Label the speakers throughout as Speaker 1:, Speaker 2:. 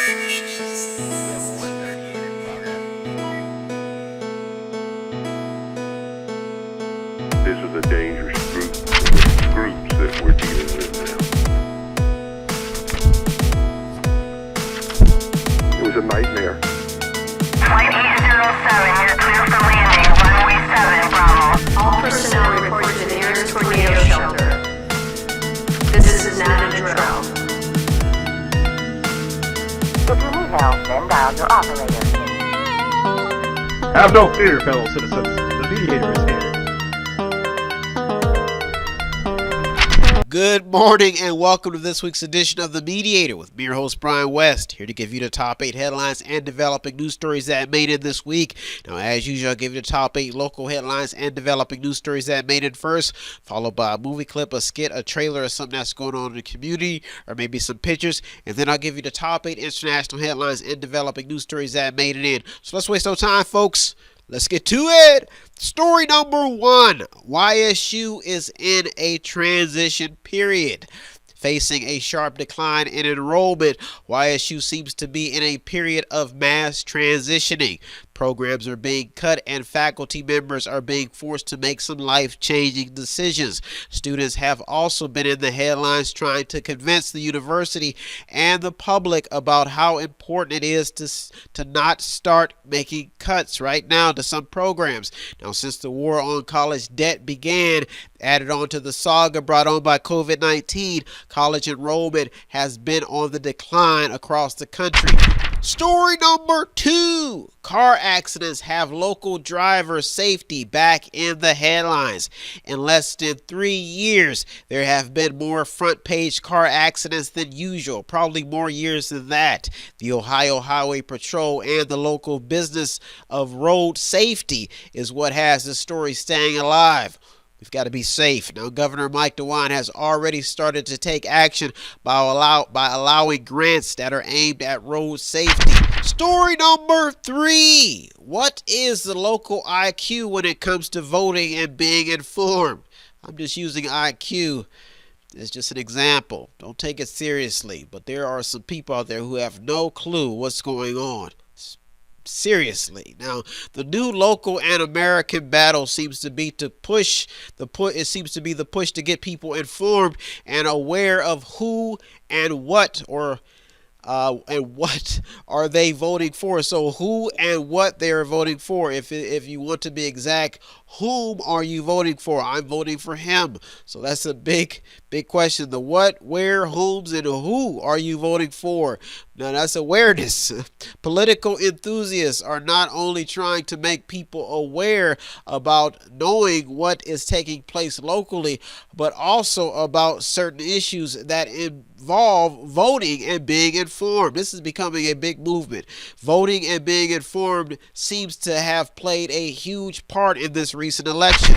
Speaker 1: This is a dangerous groups that we're dealing with now. It was a nightmare.
Speaker 2: Flight 807, you're clear for landing. Runway 7, Bravo.
Speaker 3: All personnel report to the nearest tornado shelter. This is not a drill.
Speaker 2: If you need help, then dial your operator.
Speaker 4: Have no fear, fellow citizens. The Mediator is here.
Speaker 5: Good morning and welcome to this week's edition of The Mediator with me, your host Brian West, here to give you the top 8 headlines and developing news stories that made it this week. Now, as usual, I'll give you the top 8 local headlines and developing news stories that made it first, followed by a movie clip, a skit, a trailer, or something that's going on in the community, or maybe some pictures, and then I'll give you the top 8 international headlines and developing news stories that made it in. So let's waste no time, folks. Let's get to it. Story number 1. YSU is in a transition period. Facing a sharp decline in enrollment, YSU seems to be in a period of mass transitioning. Programs are being cut and faculty members are being forced to make some life-changing decisions. Students have also been in the headlines trying to convince the university and the public about how important it is to not start making cuts right now to some programs. Now, since the war on college debt began, added on to the saga brought on by COVID-19, college enrollment has been on the decline across the country. Story number 2. Car accidents have local driver safety back in the headlines. In less than 3 years, there have been more front page car accidents than usual, probably more years than that. The Ohio Highway Patrol and the local business of road safety is what has the story staying alive. We've got to be safe. Now, Governor Mike DeWine has already started to take action by allowing grants that are aimed at road safety. Story number 3. What is the local IQ when it comes to voting and being informed? I'm just using IQ as just an example. Don't take it seriously, but there are some people out there who have no clue what's going on. Seriously. Now, the new local and American battle seems to be the push to get people informed and aware of who and what are they voting for. So who and what they are voting for. If you want to be exact, whom are you voting for? I'm voting for him. So that's a big question. The what, where, whom's, and who are you voting for? Now that's awareness. Political enthusiasts are not only trying to make people aware about knowing what is taking place locally, but also about certain issues that involve voting and being informed. This is becoming a big movement. Voting and being informed seems to have played a huge part in this recent election.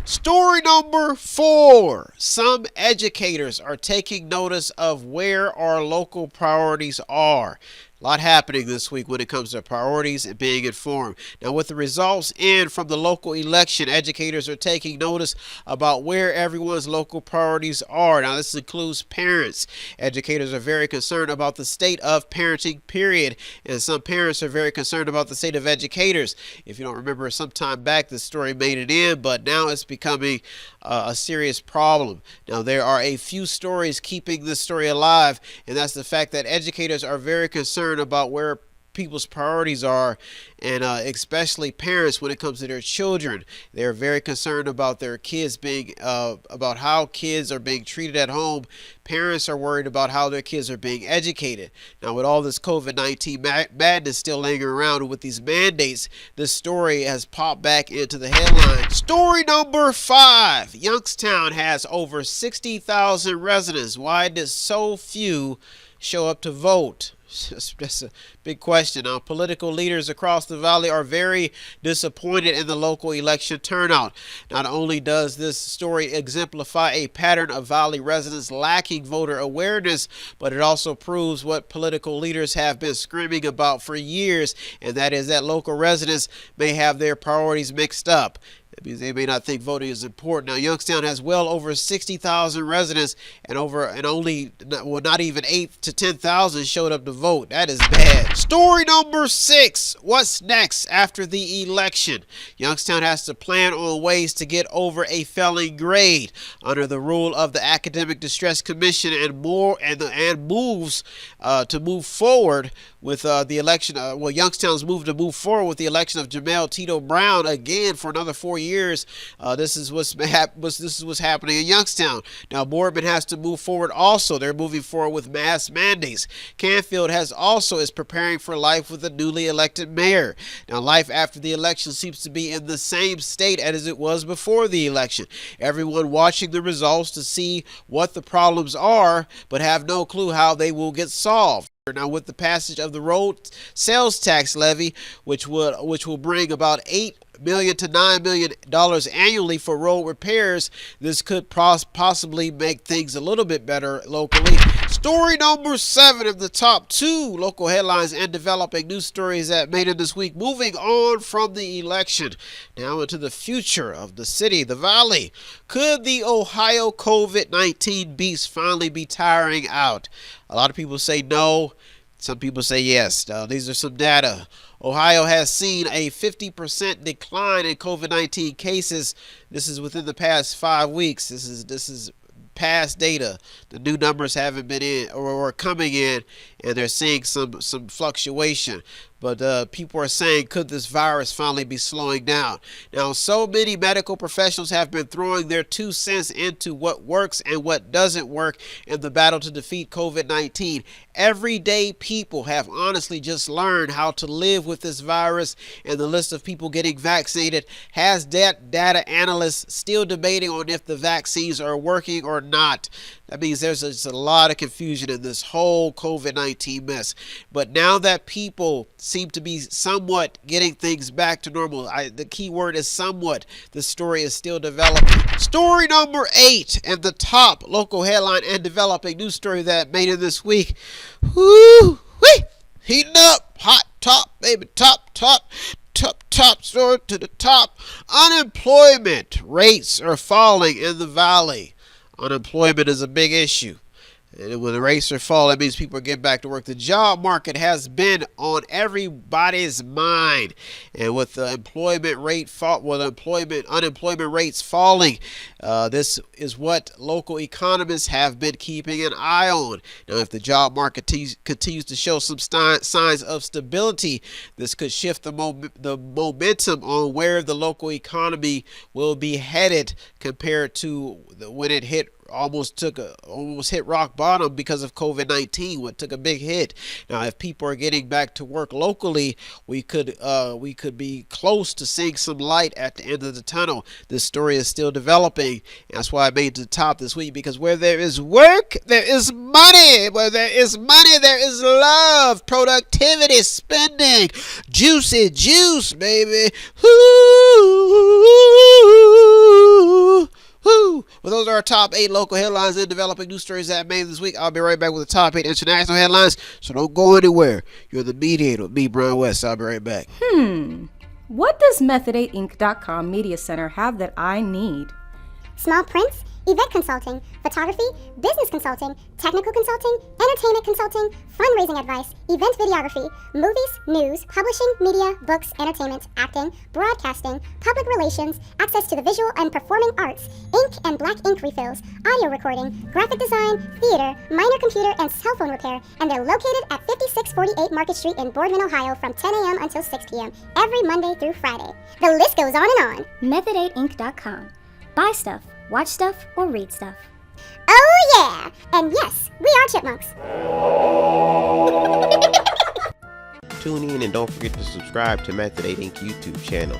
Speaker 5: Story number 4. Some educators are taking notice of where our local priorities are. A lot happening this week when it comes to priorities and being informed. Now, with the results in from the local election, educators are taking notice about where everyone's local priorities are. Now, this includes parents. Educators are very concerned about the state of parenting, period. And some parents are very concerned about the state of educators. If you don't remember, some time back, this story made it in, but now it's becoming a serious problem. Now, there are a few stories keeping this story alive, and that's the fact that educators are very concerned about where people's priorities are, and especially parents when it comes to their children. They're very concerned about their kids being about how kids are being treated at home. Parents are worried about how their kids are being educated. Now, with all this COVID-19 madness still lingering around, and with these mandates, this story has popped back into the headlines. Story number 5. Youngstown has over 60,000 residents. Why did so few show up to vote? That's a big question. Now, political leaders across the valley are very disappointed in the local election turnout. Not only does this story exemplify a pattern of valley residents lacking voter awareness, but it also proves what political leaders have been screaming about for years, and that is that local residents may have their priorities mixed up. That means they may not think voting is important. Now, Youngstown has well over 60,000 residents, and only not even 8 to 10,000 showed up to vote. That is bad. Story number 6. What's next after the election? Youngstown has to plan on ways to get over a failing grade under the rule of the Academic Distress Commission and moves to move forward with the election. Youngstown's move to move forward with the election of Jamel Tito Brown again for another 4 years. This is what's happening in Youngstown. Now, Boardman has to move forward also. They're moving forward with mass mandates. Canfield is preparing for life with a newly elected mayor. Now, life after the election seems to be in the same state as it was before the election. Everyone watching the results to see what the problems are, but have no clue how they will get solved. Now, with the passage of the road sales tax levy, which will bring about $8 million to $9 million annually for road repairs, this could possibly make things a little bit better locally. Story number 7 of the top 2 local headlines and developing news stories that made it this week. Moving on from the election, now into the future of the city, the valley. Could the Ohio COVID-19 beast finally be tiring out? A lot of people say no. Some people say yes. These are some data. Ohio has seen a 50% decline in COVID-19 cases. This is within the past 5 weeks. This is past data. The new numbers haven't been in or coming in, and they're seeing some fluctuation. But people are saying, could this virus finally be slowing down? Now, so many medical professionals have been throwing their 2 cents into what works and what doesn't work in the battle to defeat COVID-19. Everyday people have honestly just learned how to live with this virus, and the list of people getting vaccinated has data analysts still debating on if the vaccines are working or not. That means there's just a lot of confusion in this whole COVID-19 mess. But now that people seem to be somewhat getting things back to normal, the key word is somewhat, the story is still developing. Story number 8 and the top local headline and developing news story that made it this week. Woo! Whee! Heating up. Hot top, baby. Top. Story to the top. Unemployment rates are falling in the valley. Unemployment is a big issue. And when the rates are falling, that means people are getting back to work. The job market has been on everybody's mind. And with the unemployment rates falling, this is what local economists have been keeping an eye on. Now, if the job market continues to show some signs of stability, this could shift the momentum on where the local economy will be headed compared to when it almost hit rock bottom because of COVID-19. What took a big hit. Now, if people are getting back to work locally, we could be close to seeing some light at the end of the tunnel. This story is still developing. That's why I made it to the top this week, because where there is work, there is money. Where there is money, there is love, productivity, spending, juicy juice, baby. Ooh. Well, those are our top 8 local headlines and developing news stories that made this week. I'll be right back with the top 8 international headlines, so don't go anywhere. You're the Mediator with me, Brian West. I'll be right back.
Speaker 6: What does Method8Inc.com Media Center have that I need?
Speaker 7: Small prints, event consulting, photography, business consulting, technical consulting, entertainment consulting, fundraising advice, event videography, movies, news, publishing, media, books, entertainment, acting, broadcasting, public relations, access to the visual and performing arts, ink and black ink refills, audio recording, graphic design, theater, minor computer and cell phone repair, and they're located at 5648 Market Street in Boardman, Ohio from 10 a.m. until 6 p.m. every Monday through Friday. The list goes on and on.
Speaker 8: Method8Inc.com. Buy stuff, watch stuff, or read stuff.
Speaker 7: Oh yeah! And yes, we are chipmunks.
Speaker 9: Tune in and don't forget to subscribe to Method 8 Inc. YouTube channel.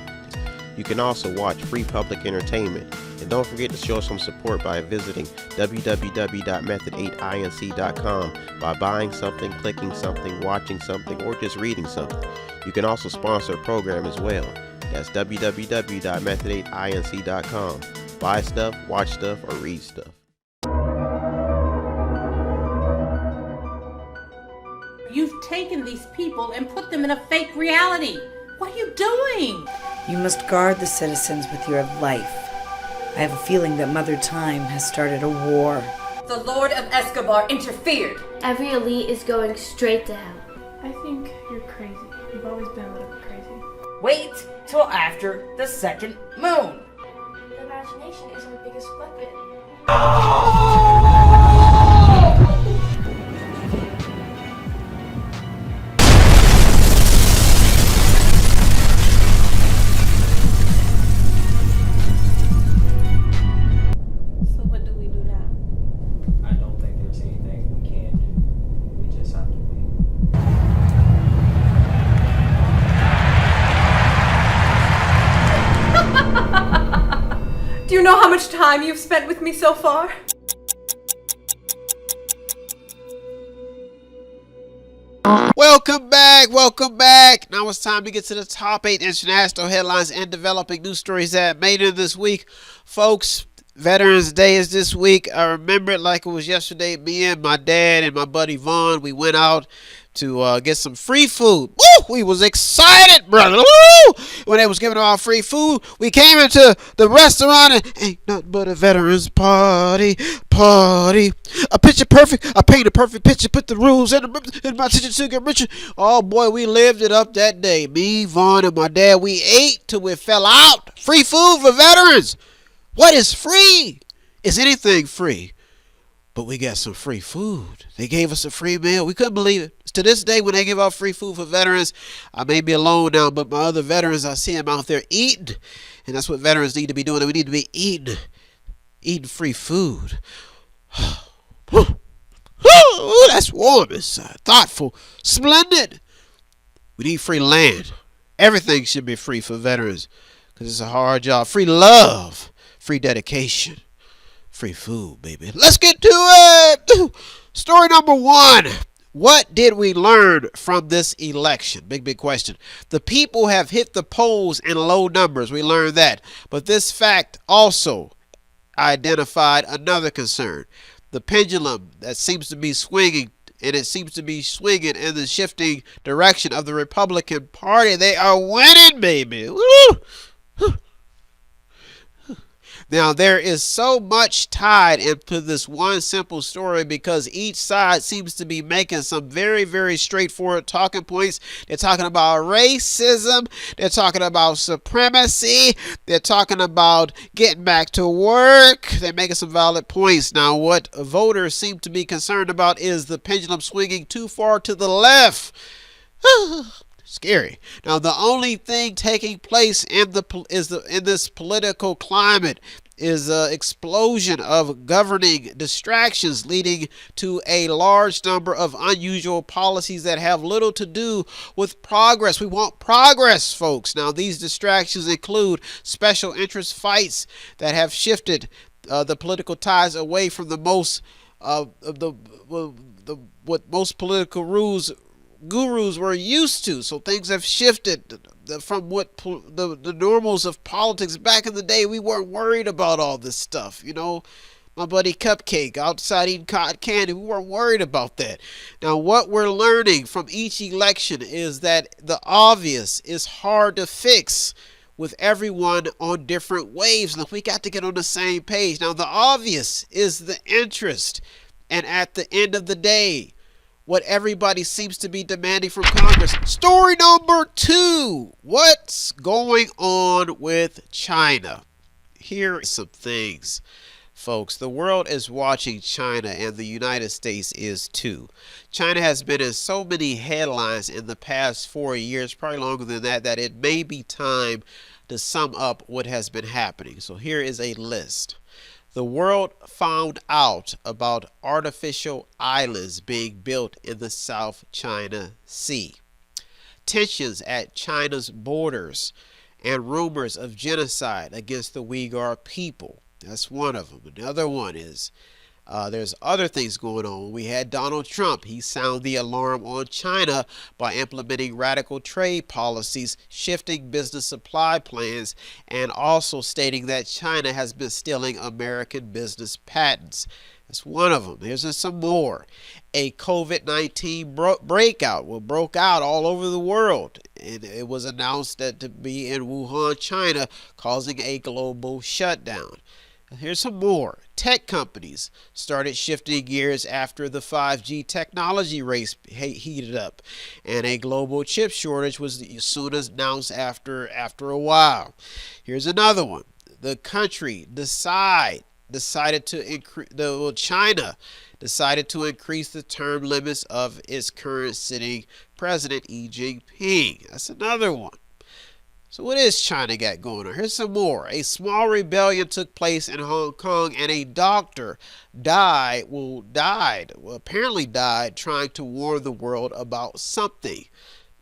Speaker 9: You can also watch free public entertainment. And don't forget to show some support by visiting www.method8inc.com by buying something, clicking something, watching something, or just reading something. You can also sponsor a program as well. That's www.method8inc.com. Buy stuff, watch stuff, or read stuff.
Speaker 10: You've taken these people and put them in a fake reality. What are you doing? You must guard the citizens with your life. I have a feeling that Mother Time has started a war.
Speaker 3: The Lord of Escobar interfered.
Speaker 11: Every elite is going straight to hell.
Speaker 12: I think you're crazy. You've always been a little bit crazy.
Speaker 13: Wait till after the second moon.
Speaker 11: The imagination is our biggest weapon.
Speaker 12: So what do we do now?
Speaker 14: I don't think there's anything we can do. We just have to wait.
Speaker 12: Do you know how much time you've spent with me so far?
Speaker 5: Welcome back, welcome back. Now it's time to get to the top 8 international headlines and developing news stories that made it this week. Folks, Veterans Day is this week. I remember it like it was yesterday. Me and my dad and my buddy Vaughn, we went out to get some free food. Woo! We was excited, brother. Woo! When they was giving out free food, we came into the restaurant and ain't nothing but a veterans party. A picture perfect. I paint a perfect picture. Put the rules in my attention to get richer. Oh boy, we lived it up that day. Me, Vaughn, and my dad, we ate till we fell out. Free food for veterans. What is free? Is anything free? But we got some free food. They gave us a free meal. We couldn't believe it. To this day, when they give out free food for veterans, I may be alone now, but my other veterans, I see them out there eating. And that's what veterans need to be doing. We need to be eating free food. That's warm. It's thoughtful. Splendid. We need free land. Everything should be free for veterans because it's a hard job. Free love. Free dedication. Free food, baby. Let's get to it. Story number 1. What did we learn from this election? Big question. The people have hit the polls in low numbers. We learned that. But this fact also identified another concern. The pendulum that seems to be swinging, and it seems to be swinging in the shifting direction of the Republican Party. They are winning, baby. Woo! Now, there is so much tied into this one simple story because each side seems to be making some very, very straightforward talking points. They're talking about racism. They're talking about supremacy. They're talking about getting back to work. They're making some valid points. Now, what voters seem to be concerned about is the pendulum swinging too far to the left. Scary. Now, the only thing taking place in this political climate is an explosion of governing distractions leading to a large number of unusual policies that have little to do with progress. We want progress, folks. Now, these distractions include special interest fights that have shifted the political ties away from the most what most political gurus were used to. So things have shifted from what the normals of politics. Back in the day, we weren't worried about all this stuff. You know, my buddy Cupcake outside eating cotton candy, we weren't worried about that. Now, what we're learning from each election is that the obvious is hard to fix with everyone on different waves. Now, we got to get on the same page. Now, the obvious is the interest. And at the end of the day, what everybody seems to be demanding from Congress. Story number 2. What's going on with China? Here are some things, folks. The world is watching China, and the United States is too. China has been in so many headlines in the past 4 years, probably longer than that, that it may be time to sum up what has been happening. So here is a list. The world found out about artificial islands being built in the South China Sea. Tensions at China's borders and rumors of genocide against the Uyghur people. That's one of them. Another one is there's other things going on. We had Donald Trump. He sounded the alarm on China by implementing radical trade policies, shifting business supply plans, and also stating that China has been stealing American business patents. That's one of them. Here's some more. A COVID-19 breakout broke out all over the world, and it was announced that to be in Wuhan, China, causing a global shutdown. Here's some more. Tech companies started shifting gears after the 5G technology race heated up, and a global chip shortage was soon announced after a while. Here's another one. The country decided to increase. China decided to increase the term limits of its current sitting president, Xi Jinping. That's another one. So what is China got going on? Here's some more. A small rebellion took place in Hong Kong, and a doctor apparently died trying to warn the world about something.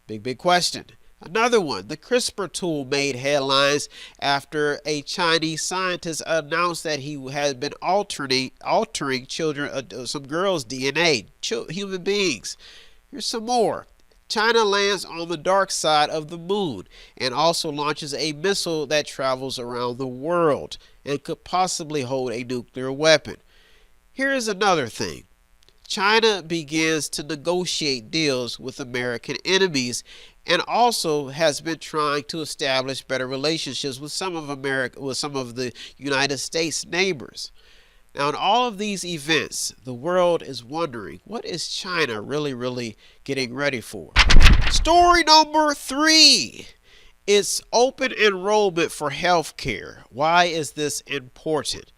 Speaker 5: Big question. Another one. The CRISPR tool made headlines after a Chinese scientist announced that he had been altering children, some girls' DNA, human beings. Here's some more. China lands on the dark side of the moon and also launches a missile that travels around the world and could possibly hold a nuclear weapon. Here is another thing. China begins to negotiate deals with American enemies and also has been trying to establish better relationships with some of the United States neighbors. Now, in all of these events, the world is wondering, what is China really getting ready for? Story number 3. It's open enrollment for healthcare. Why is this important?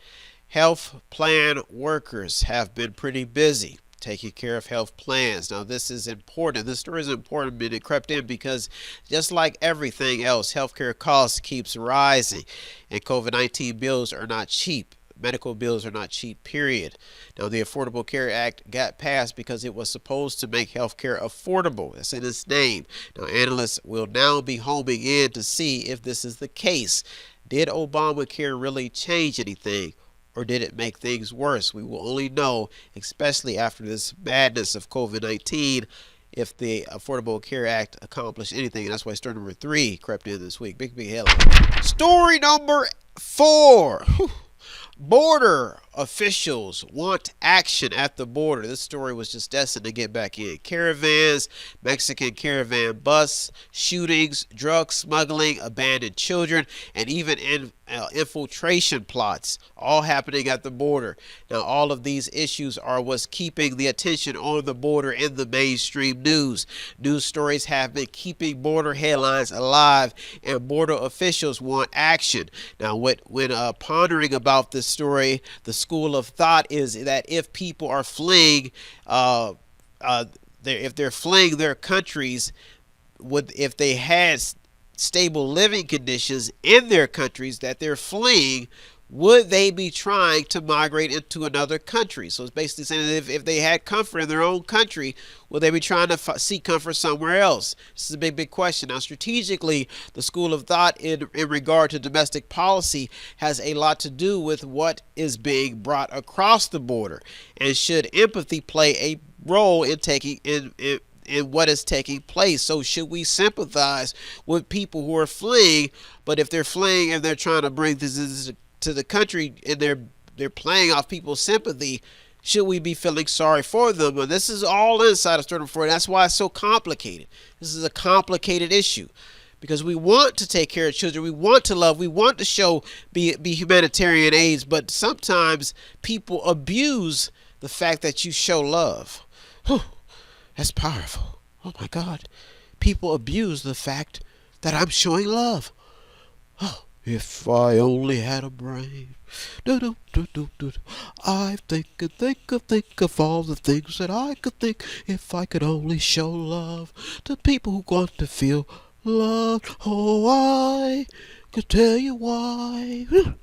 Speaker 5: Health plan workers have been pretty busy taking care of health plans. Now, this is important. This story is important, but it crept in because just like everything else, healthcare costs keeps rising, and COVID-19 bills are not cheap. Medical bills are not cheap, period. Now, the Affordable Care Act got passed because it was supposed to make healthcare affordable. That's in its name. Now, analysts will now be homing in to see if this is the case. Did Obamacare really change anything, or did it make things worse? We will only know, especially after this madness of COVID-19, if the Affordable Care Act accomplished anything. And that's why story number 3 crept in this week. Big headline. Story number 4. Border officials want action at the border. This story was just destined to get back in. Caravans, Mexican caravan bus, shootings, drug smuggling, abandoned children, and even infiltration plots, all happening at the border. Now, all of these issues are what's keeping the attention on the border in the mainstream news. News stories have been keeping border headlines alive, and border officials want action. Now, when pondering about this story, the school of thought is that if people are fleeing, if they're fleeing their countries, if they had stable living conditions in their countries that they're fleeing, would they be trying to migrate into another country? So it's basically saying that if they had comfort in their own country, would they be trying to seek comfort somewhere else? This is a big question. Now, strategically, the school of thought in regard to domestic policy has a lot to do with what is being brought across the border, and should empathy play a role in taking in what is taking place. So should we sympathize with people who are fleeing, but if they're fleeing and they're trying to bring this to the country and they're playing off people's sympathy, should we be feeling sorry for them? And this is all inside of story number 4. That's why it's so complicated. This is a complicated issue because we want to take care of children, we want to love, we want to show be humanitarian aids, but sometimes people abuse the fact that you show love. Whew. That's powerful. Oh my God. People abuse the fact that I'm showing love. Oh, if I only had a brain. I think of all the things that I could think if I could only show love to people who want to feel loved. Oh, I could tell you why. The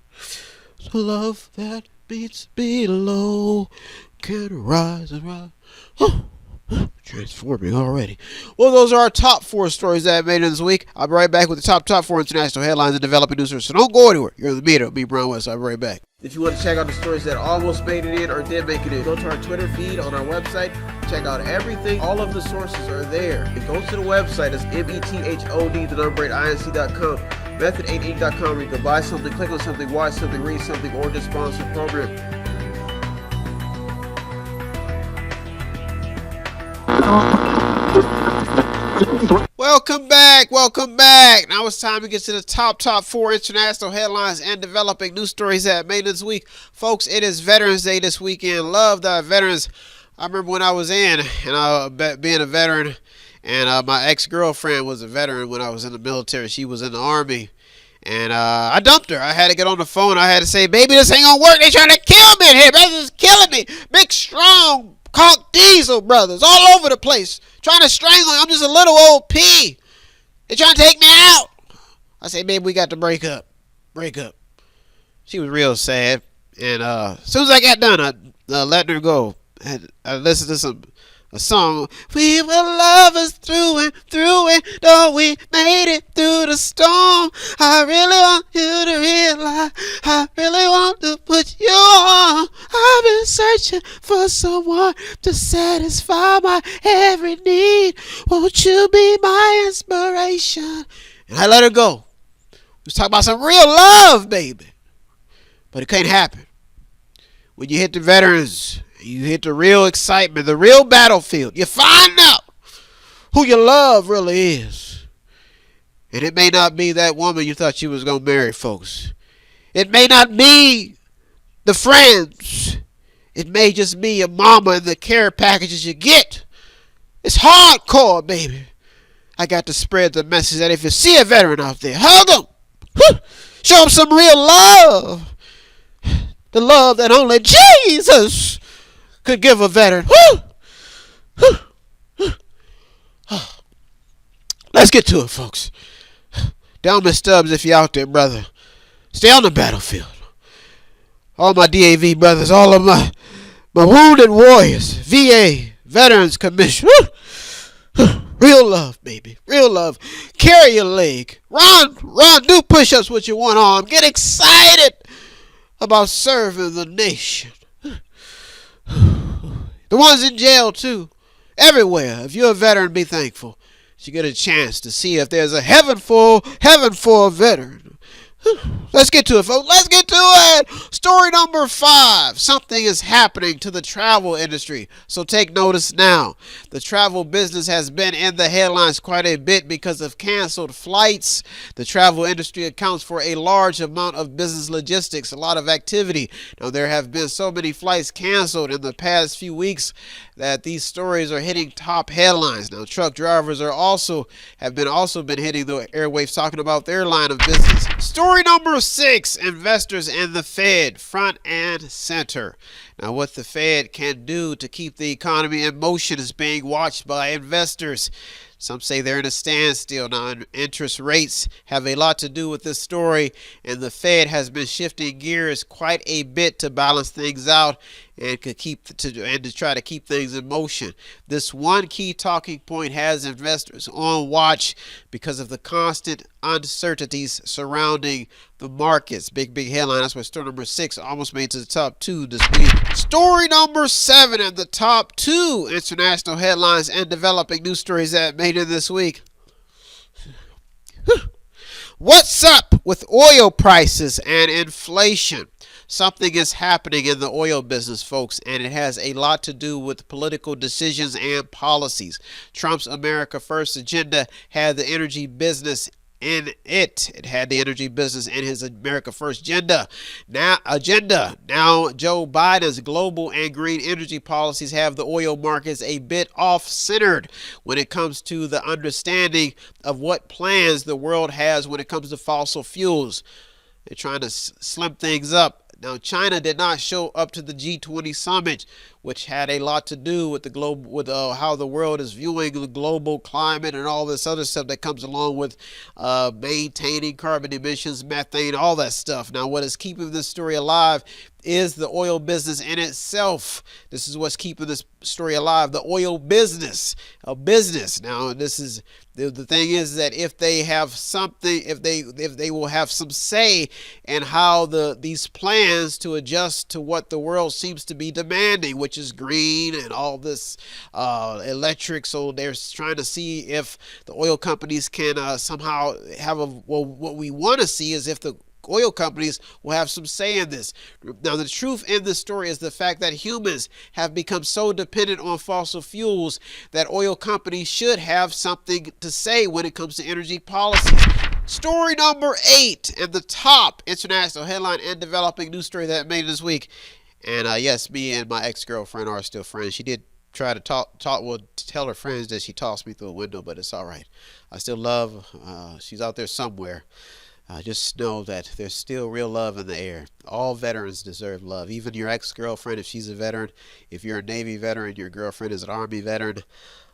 Speaker 5: love that beats below can rise and rise. Oh. Transforming already. Well, those are our top 4 stories that I made in this week. I'll be right back with the top 4 international headlines and developing news stories. So don't go anywhere. You're in the Mediator with me, Brian West. I'll be right back. If you want to check out the stories that almost made it in or did make it in, go to our Twitter feed on our website. Check out everything. All of the sources are there. And go to the website. It's method8inc.com. Method8inc.com, where you can buy something, click on something, watch something, read something, or just sponsor a program. Welcome back. Now it's time to get to the top 4 international headlines and developing news stories that made this week. Folks, it is Veterans Day this weekend. Love the veterans. I remember when I was in, and being a veteran, and my ex-girlfriend was a veteran when I was in the military. She was in the Army, and I dumped her. I had to get on the phone. I had to say, baby, this ain't gonna work. They trying to kill me in here. Brothers killing me. Big, strong, conk diesel brothers all over the place. Trying to strangle me. I'm just a little old pea. They trying to take me out. I say, baby, we got to break up. Break up. She was real sad. And as soon as I got done, I let her go. I listened to a song. We were lovers through and through, and though we made it through the storm, I really want you to realize, I really want to put you on. I've been searching for someone to satisfy my every need. Won't you be my inspiration? And I let her go. We was talking about some real love, baby. But it can't happen. When you hit the veterans, you hit the real excitement, the real battlefield. You find out who your love really is. And it may not be that woman you thought you was going to marry, folks. It may not be the friends. It may just be your mama and the care packages you get. It's hardcore, baby. I got to spread the message that if you see a veteran out there, hug them. Show them some real love. The love that only Jesus could give a veteran. Let's get to it, folks. Down Miss Stubbs, if you're out there, brother. Stay on the battlefield. All my DAV brothers, all of my wounded warriors, VA, Veterans Commission. Real love, baby. Real love. Carry your leg. Run. Do push-ups with your one arm. Get excited about serving the nation. The ones in jail too. Everywhere. If you're a veteran, be thankful. You get a chance to see if there's a heaven for a veteran. Let's get to it, folks. Let's get to it. Story number 5. Something is happening to the travel industry. So take notice now. The travel business has been in the headlines quite a bit because of canceled flights. The travel industry accounts for a large amount of business logistics, a lot of activity. Now, there have been so many flights canceled in the past few weeks that these stories are hitting top headlines. Now, truck drivers have also been hitting the airwaves talking about their line of business. Story number 6, investors and the Fed front and center. Now, what the Fed can do to keep the economy in motion is being watched by investors. Some say they're in a standstill. Now, interest rates have a lot to do with this story, and the Fed has been shifting gears quite a bit to balance things out and to try to keep things in motion. This one key talking point has investors on watch because of the constant uncertainties surrounding the markets. Big headline. That's why story number 6 almost made it to the top 2 this week. Story number 7 in the top 2 international headlines and developing news stories that made it this week. What's up with oil prices and inflation? Something is happening in the oil business, folks, and it has a lot to do with political decisions and policies. Trump's America First agenda had the energy business in it. It had the energy business in his America First agenda. Now Joe Biden's global and green energy policies have the oil markets a bit off-centered when it comes to the understanding of what plans the world has when it comes to fossil fuels. They're trying to slim things up. Now, China did not show up to the G20 summit, which had a lot to do with how the world is viewing the global climate and all this other stuff that comes along with maintaining carbon emissions, methane, all that stuff. Now, what is keeping this story alive is the oil business in itself. This is what's keeping this story alive, the oil business. Now, this is the thing is that if they have something, if they will have some say in how these plans to adjust to what the world seems to be demanding, which is green and all this electric. So they're trying to see if the oil companies can somehow have what we want to see is if the oil companies will have some say in this. Now, the truth in this story is the fact that humans have become so dependent on fossil fuels that oil companies should have something to say when it comes to energy policy. Story number 8, and the top international headline and developing news story that made this week. And yes, me and my ex-girlfriend are still friends. She did try to tell her friends that she tossed me through a window, but it's all right. I still love. She's out there somewhere. Just know that there's still real love in the air. All veterans deserve love. Even your ex-girlfriend, if she's a veteran, if you're a Navy veteran, your girlfriend is an Army veteran,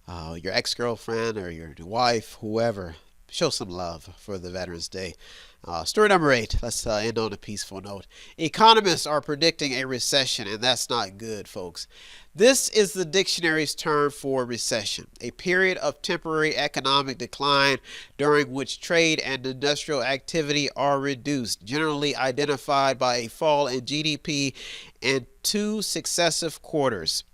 Speaker 5: your ex-girlfriend or your wife, whoever, show some love for the Veterans Day. Story number 8. Let's end on a peaceful note. Economists are predicting a recession, and that's not good, folks. This is the dictionary's term for recession, a period of temporary economic decline during which trade and industrial activity are reduced, generally identified by a fall in GDP in 2 successive quarters.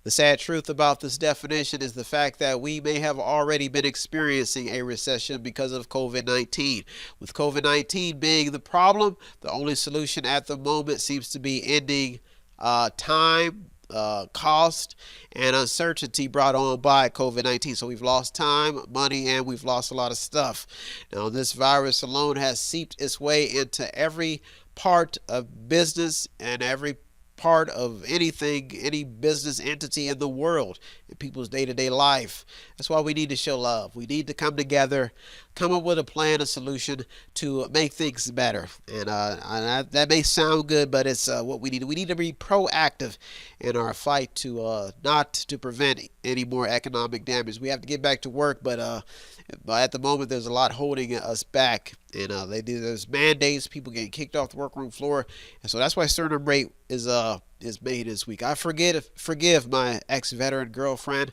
Speaker 5: The sad truth about this definition is the fact that we may have already been experiencing a recession because of COVID-19. With COVID-19 being the problem, the only solution at the moment seems to be ending time, cost, and uncertainty brought on by COVID-19. So we've lost time, money, and we've lost a lot of stuff. Now, this virus alone has seeped its way into every part of business and every part of anything, any business entity in the world, in people's day-to-day life. That's why we need to show love. We need to come together, come up with a plan, a solution to make things better. And that may sound good, but it's what we need. We need to be proactive in our fight to not to prevent any more economic damage. We have to get back to work, but at the moment there's a lot holding us back. And there's mandates, people getting kicked off the workroom floor, and so that's why certain rate is made this week. I forgive my ex-veteran girlfriend,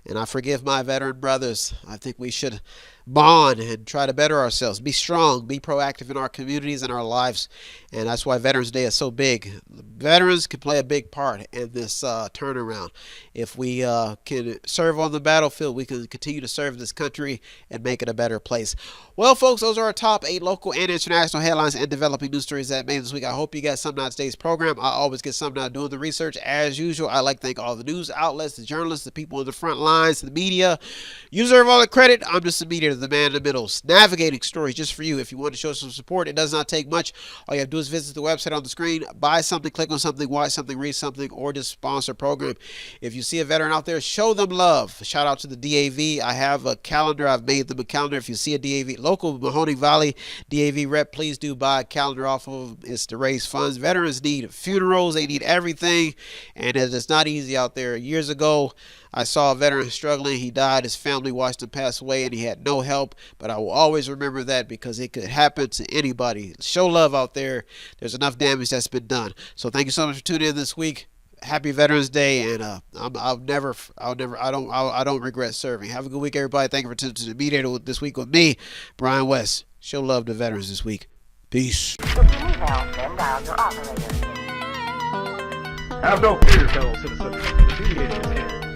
Speaker 5: and I forgive my veteran brothers. I think we should bond and try to better ourselves, be strong, be proactive in our communities and our lives, and that's why Veterans Day is so big. Veterans can play a big part in this turnaround. If we can serve on the battlefield, we can continue to serve this country and make it a better place. Well, folks, those are our top 8 local and international headlines and developing news stories that made this week. I hope you got something out of today's program. I always get something out of doing the research. As usual, I like to thank all the news outlets, the journalists, the people on the front lines, the media. You deserve all the credit. I'm just a mediator, the man in the middle, navigating stories just for you. If you want to show some support, it does not take much. All you have to do is visit the website on the screen, buy something, click on something, watch something, read something, or just sponsor a program. If you see a veteran out there, show them love. Shout out to the DAV. I have a calendar. I've made them a calendar. If you see a DAV, local Mahoning Valley DAV rep, please do buy a calendar off of them. It's to raise funds. Veterans need funerals. They need everything, and it's not easy out there. Years ago, I saw a veteran struggling. He died. His family watched him pass away, and he had no help. But I will always remember that because it could happen to anybody. Show love out there. There's enough damage that's been done. So thank you so much for tuning in this week. Happy Veterans Day, and I don't regret serving. Have a good week, everybody. Thank you for tuning to the Mediator this week with me, Brian West. Show love to veterans this week. Peace.
Speaker 4: Have no fear, fellow citizens. The Mediator is here.